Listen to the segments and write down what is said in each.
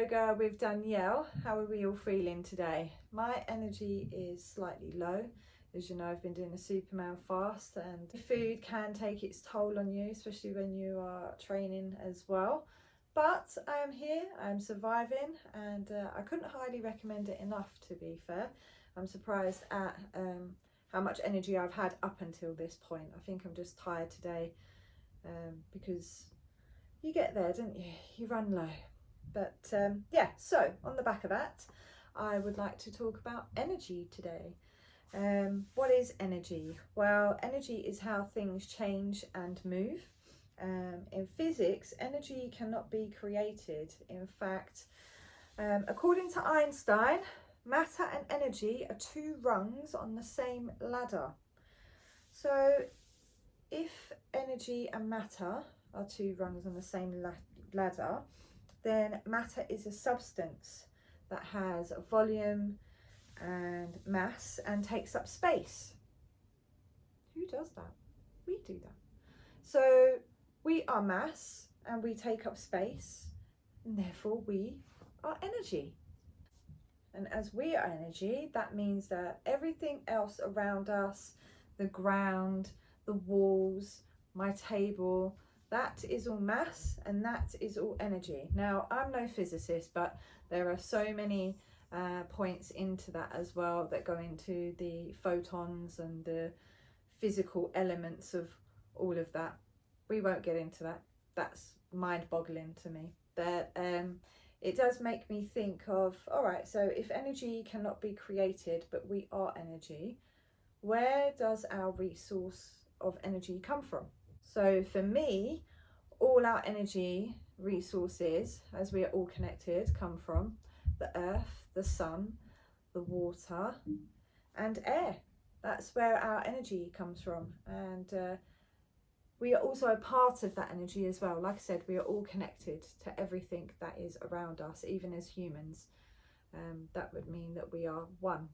yoga with Danielle. How are we all feeling today? My energy is slightly low. As you know, I've been doing a Superman fast, and food can take its toll on you, especially when you are training as well. But I am here, I'm surviving, and I couldn't highly recommend it enough, to be fair. I'm surprised at how much energy I've had up until this point. I think I'm just tired today because you get there, don't you? You run low. But yeah, so on the back of that, I would like to talk about energy today. What is energy? Well, energy is how things change and move. In physics, energy cannot be created. In fact, according to Einstein, matter and energy are two rungs on the same ladder. So if energy and matter are two rungs on the same ladder, then matter is a substance that has volume and mass and takes up space. Who does that? We do that. So we are mass and we take up space, and therefore we are energy. And as we are energy, that means that everything else around us, the ground, the walls, my table, that is all mass and that is all energy. Now, I'm no physicist, but there are so many points into that as well that go into the photons and the physical elements of all of that. We won't get into that. That's mind-boggling to me. But it does make me think of, all right, so if energy cannot be created, but we are energy, where does our resource of energy come from? So for me, all our energy resources, as we are all connected, come from the earth, the sun, the water and air. That's where our energy comes from. And we are also a part of that energy as well. Like I said, we are all connected to everything that is around us, even as humans. That would mean that we are one.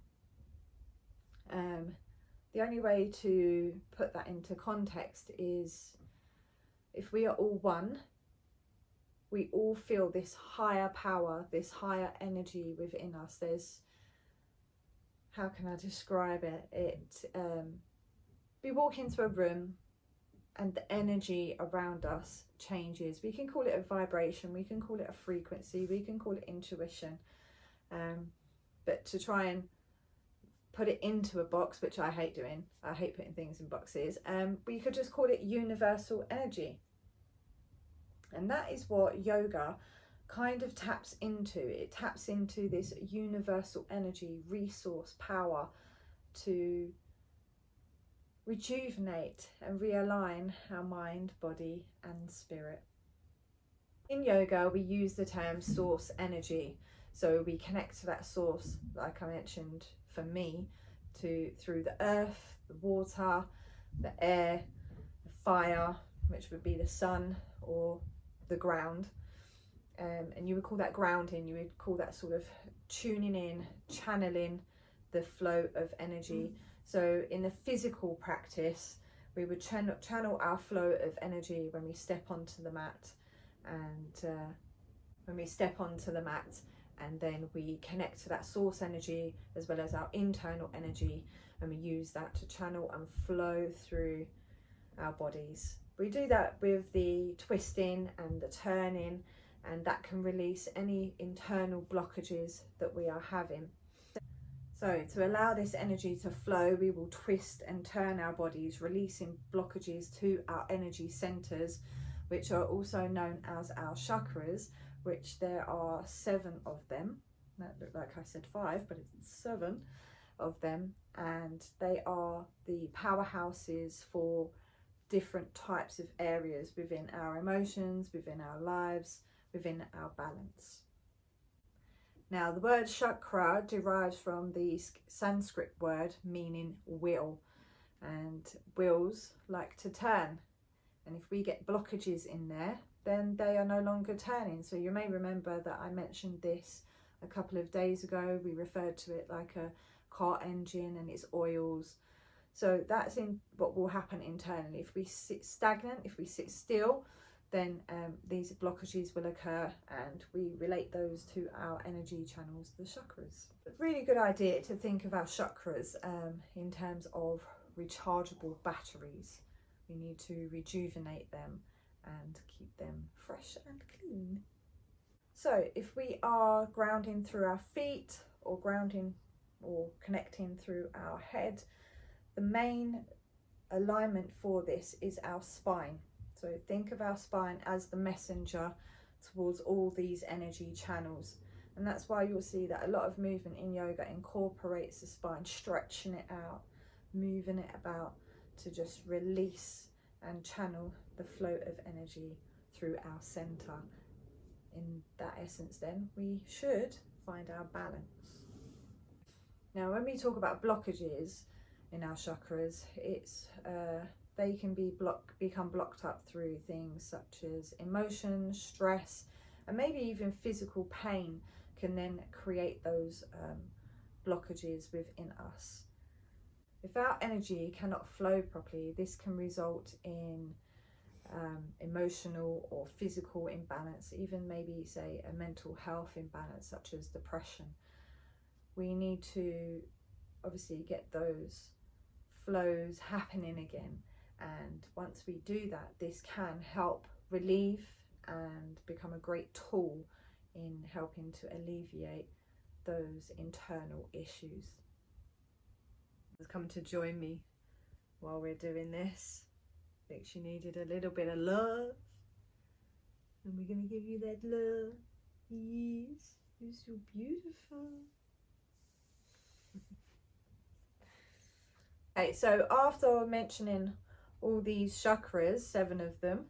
The only way to put that into context is if we are all one, we all feel this higher power, this higher energy within us. There's, how can I describe it? We walk into a room and the energy around us changes. We can call it a vibration, we can call it a frequency, we can call it intuition. But to try and put it into a box, which I hate doing, I hate putting things in boxes, we could just call it universal energy. And that is what yoga kind of taps into. It taps into this universal energy, resource, power to rejuvenate and realign our mind, body and spirit. In yoga, we use the term source energy. So we connect to that source, like I mentioned, for me, through the earth, the water, the air, the fire, which would be the sun or the ground. And you would call that grounding, you would call that sort of tuning in, channeling the flow of energy. So in the physical practice, we would channel our flow of energy when we step onto the mat, and and then we connect to that source energy as well as our internal energy, and we use that to channel and flow through our bodies. We do that with the twisting and the turning, and that can release any internal blockages that we are having. So to allow this energy to flow, we will twist and turn our bodies, releasing blockages to our energy centers, which are also known as our chakras, which there are 7 of them. That looked like I said 5, but it's 7 of them, and they are the powerhouses for different types of areas within our emotions, within our lives, within our balance. Now, the word chakra derives from the Sanskrit word meaning wheel, and wheels like to turn, and if we get blockages in there, then they are no longer turning. So you may remember that I mentioned this a couple of days ago. We referred to it like a car engine and its oils. So that's in what will happen internally. If we sit stagnant, if we sit still, then these blockages will occur, and we relate those to our energy channels, the chakras. A really good idea to think of our chakras in terms of rechargeable batteries. We need to rejuvenate them and keep them fresh and clean. So if we are grounding through our feet, or grounding or connecting through our head, the main alignment for this is our spine. So think of our spine as the messenger towards all these energy channels. And that's why you'll see that a lot of movement in yoga incorporates the spine, stretching it out, moving it about to just release and channel the flow of energy through our center. In that essence, then we should find our balance. Now, when we talk about blockages in our chakras, they can become blocked up through things such as emotion, stress, and maybe even physical pain can then create those blockages within us. If our energy cannot flow properly, this can result in emotional or physical imbalance, even maybe say a mental health imbalance such as depression. We need to obviously get those flows happening again, and once we do that, this can help relieve and become a great tool in helping to alleviate those internal issues. Has come to join me while we're doing this. I think she needed a little bit of love, and we're going to give you that love. Yes, you're so beautiful. Okay, so after mentioning all these chakras, 7 of them,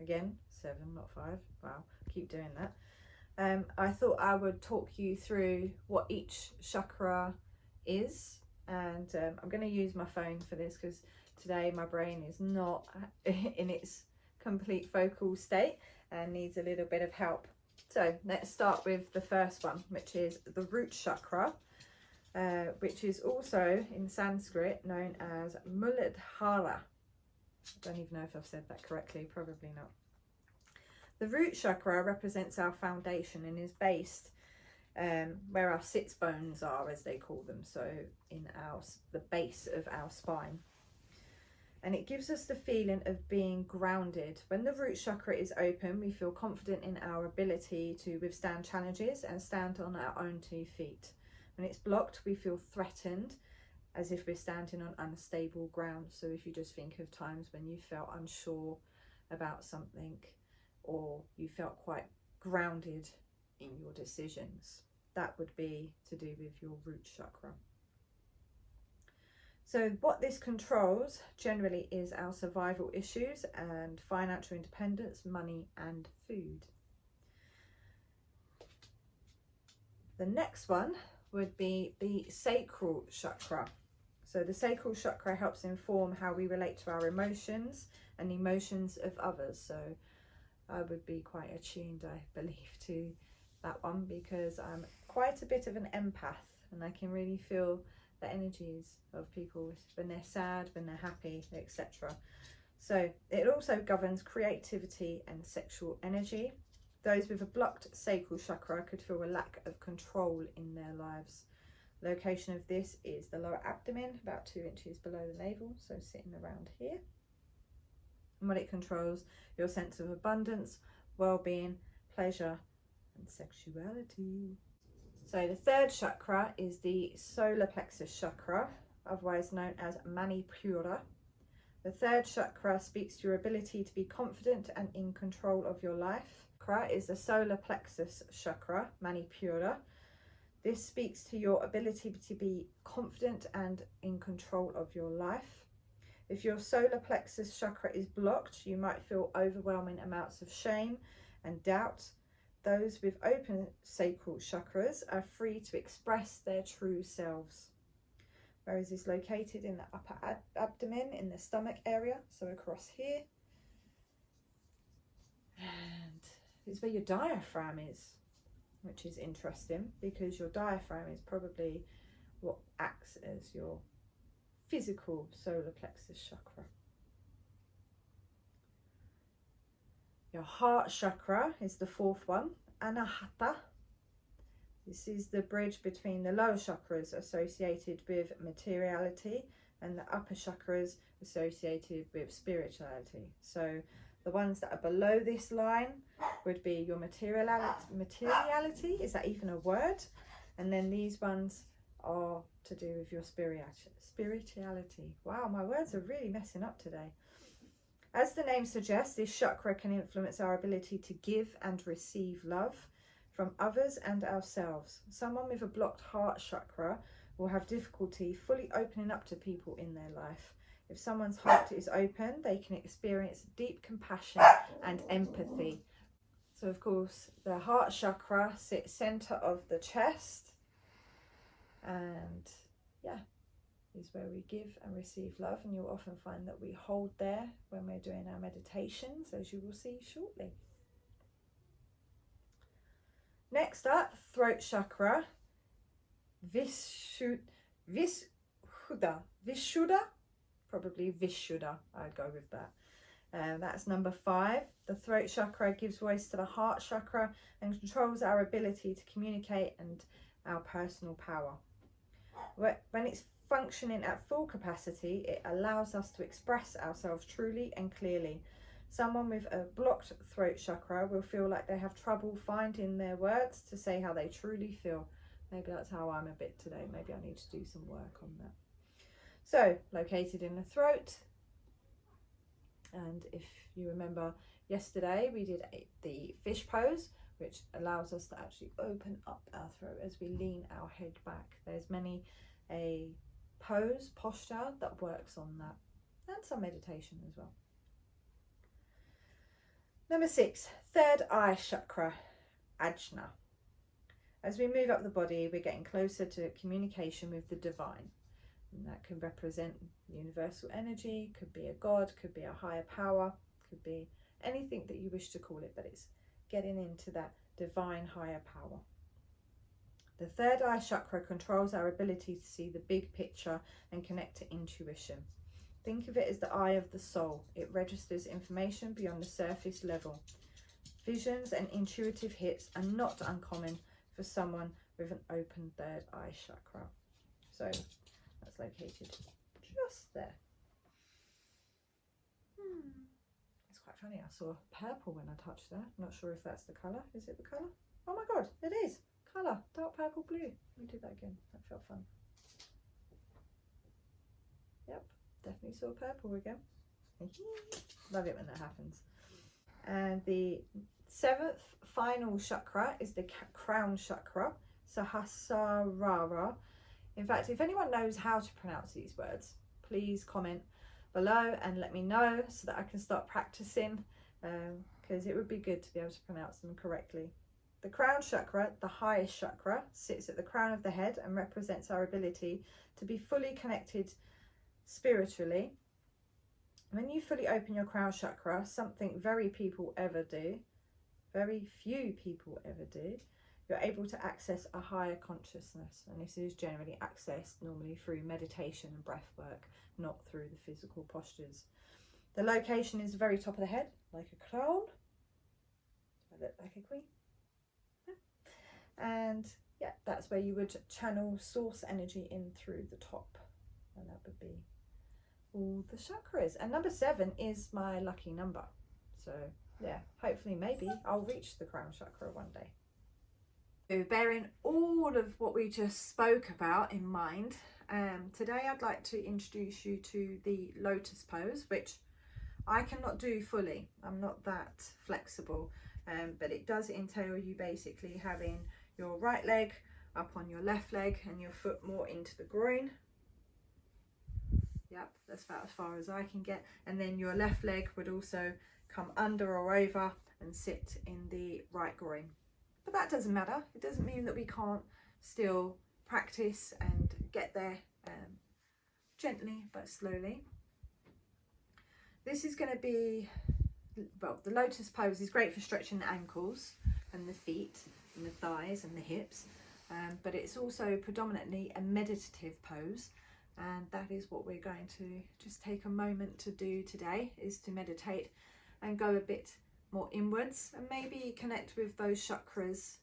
again 7 not 5, wow, keep doing that, I thought I would talk you through what each chakra is. And I'm going to use my phone for this because today my brain is not in its complete focal state and needs a little bit of help. So let's start with the first one, which is the root chakra, which is also in Sanskrit known as Muladhara. I don't even know if I've said that correctly, probably not. The root chakra represents our foundation and is based where our sits bones are, as they call them, so in the base of our spine. And it gives us the feeling of being grounded. When the root chakra is open, we feel confident in our ability to withstand challenges and stand on our own 2 feet. When it's blocked, we feel threatened, as if we're standing on unstable ground. So if you just think of times when you felt unsure about something, or you felt quite grounded in your decisions, that would be to do with your root chakra. So what this controls generally is our survival issues and financial independence, money and food. The next one would be the sacral chakra. So the sacral chakra helps inform how we relate to our emotions and emotions of others. So I would be quite attuned, I believe, to that one, because I'm quite a bit of an empath and I can really feel the energies of people when they're sad, when they're happy, etc. So it also governs creativity and sexual energy. Those with a blocked sacral chakra could feel a lack of control in their lives. The location of this is the lower abdomen, about 2 inches below the navel, so sitting around here. And what it controls, your sense of abundance, well-being, pleasure and sexuality. So the third chakra is the solar plexus chakra, otherwise known as Manipura. The third chakra speaks to your ability to be confident and in control of your life. Chakra is the solar plexus chakra, Manipura. This speaks to your ability to be confident and in control of your life. If your solar plexus chakra is blocked, you might feel overwhelming amounts of shame and doubt. Those with open sacral chakras are free to express their true selves. Where is this located? In the upper abdomen, in the stomach area, so across here. And it's where your diaphragm is, which is interesting because your diaphragm is probably what acts as your physical solar plexus chakra. Your heart chakra is the fourth one, Anahata. This is the bridge between the lower chakras associated with materiality and the upper chakras associated with spirituality. So the ones that are below this line would be your materiality, is that even a word? And then these ones are to do with your spirituality. Wow, my words are really messing up today. As the name suggests, this chakra can influence our ability to give and receive love from others and ourselves. Someone with a blocked heart chakra will have difficulty fully opening up to people in their life. If someone's heart is open, they can experience deep compassion and empathy. So of course, the heart chakra sits center of the chest, and yeah, is where we give and receive love, and you'll often find that we hold there when we're doing our meditations, as you will see shortly. Next up, throat chakra, Vishuddha, probably Vishuddha, I'd go with that. That's number 5. The throat chakra gives voice to the heart chakra and controls our ability to communicate and our personal power. When it's functioning at full capacity, it allows us to express ourselves truly and clearly. Someone with a blocked throat chakra will feel like they have trouble finding their words to say how they truly feel. Maybe that's how I'm a bit today. Maybe I need to do some work on that. So, located in the throat. And if you remember yesterday, we did the fish pose, which allows us to actually open up our throat as we lean our head back. There's a posture that works on that, and some meditation as well. Number 6, third eye chakra, Ajna. As we move up the body, we're getting closer to communication with the divine. And that can represent universal energy, could be a god, could be a higher power, could be anything that you wish to call it, but it's getting into that divine higher power. The third eye chakra controls our ability to see the big picture and connect to intuition. Think of it as the eye of the soul. It registers information beyond the surface level. Visions and intuitive hits are not uncommon for someone with an open third eye chakra. So that's located just there. It's quite funny, I saw purple when I touched there. I'm not sure if that's the colour. Is it the colour? Oh my god, it is! Colour, dark purple blue. Let me do that again, that felt fun. Yep, definitely saw purple again. Love it when that happens. And the 7th final chakra is the crown chakra, Sahasrara. In fact, if anyone knows how to pronounce these words, please comment below and let me know so that I can start practicing, because it would be good to be able to pronounce them correctly. The crown chakra, the highest chakra, sits at the crown of the head and represents our ability to be fully connected spiritually. When you fully open your crown chakra, something very few people ever do, you're able to access a higher consciousness, and this is generally accessed normally through meditation and breath work, not through the physical postures. The location is the very top of the head, like a crown. Do I look like a queen? And yeah, that's where you would channel source energy in through the top, and that would be all the chakras. And number 7 is my lucky number, so yeah, hopefully maybe I'll reach the crown chakra one day. So bearing all of what we just spoke about in mind, today I'd like to introduce you to the lotus pose, which I cannot do fully. I'm not that flexible, but it does entail you basically having your right leg up on your left leg and your foot more into the groin. Yep, that's about as far as I can get. And then your left leg would also come under or over and sit in the right groin. But that doesn't matter. It doesn't mean that we can't still practice and get there gently but slowly. This is going to be, well, the lotus pose is great for stretching the ankles and the feet and the thighs and the hips, but it's also predominantly a meditative pose, and that is what we're going to just take a moment to do today, is to meditate and go a bit more inwards, and maybe connect with those chakras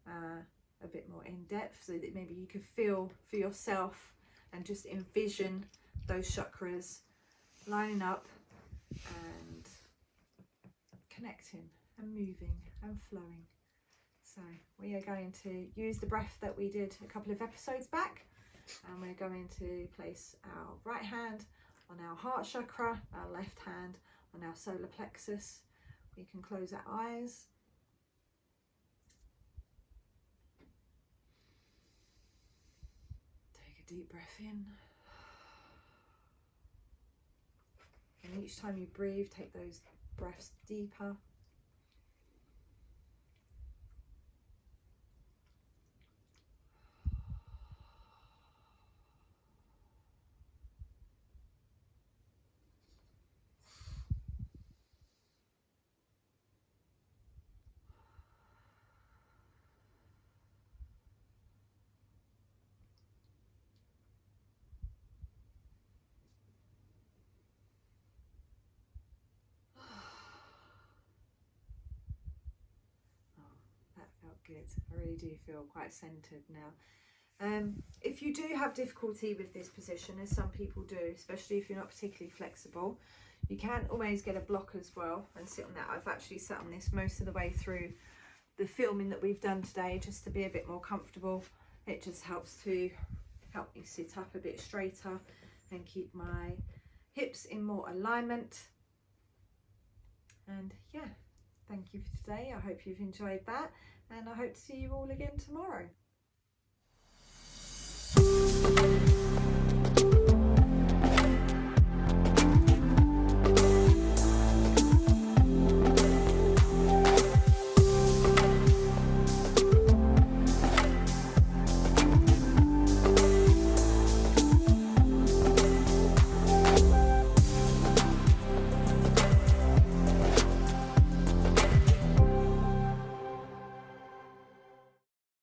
a bit more in depth, so that maybe you could feel for yourself and just envision those chakras lining up and connecting and moving and flowing. So we are going to use the breath that we did a couple of episodes back, and we're going to place our right hand on our heart chakra, our left hand on our solar plexus. We can close our eyes. Take a deep breath in. And each time you breathe, take those breaths deeper. Good. I really do feel quite centered now. If you do have difficulty with this position, as some people do, especially if you're not particularly flexible, you can always get a block as well and sit on that. I've actually sat on this most of the way through the filming that we've done today, just to be a bit more comfortable. It just helps to help me sit up a bit straighter and keep my hips in more alignment. And yeah, thank you for today. I hope you've enjoyed that, and I hope to see you all again tomorrow.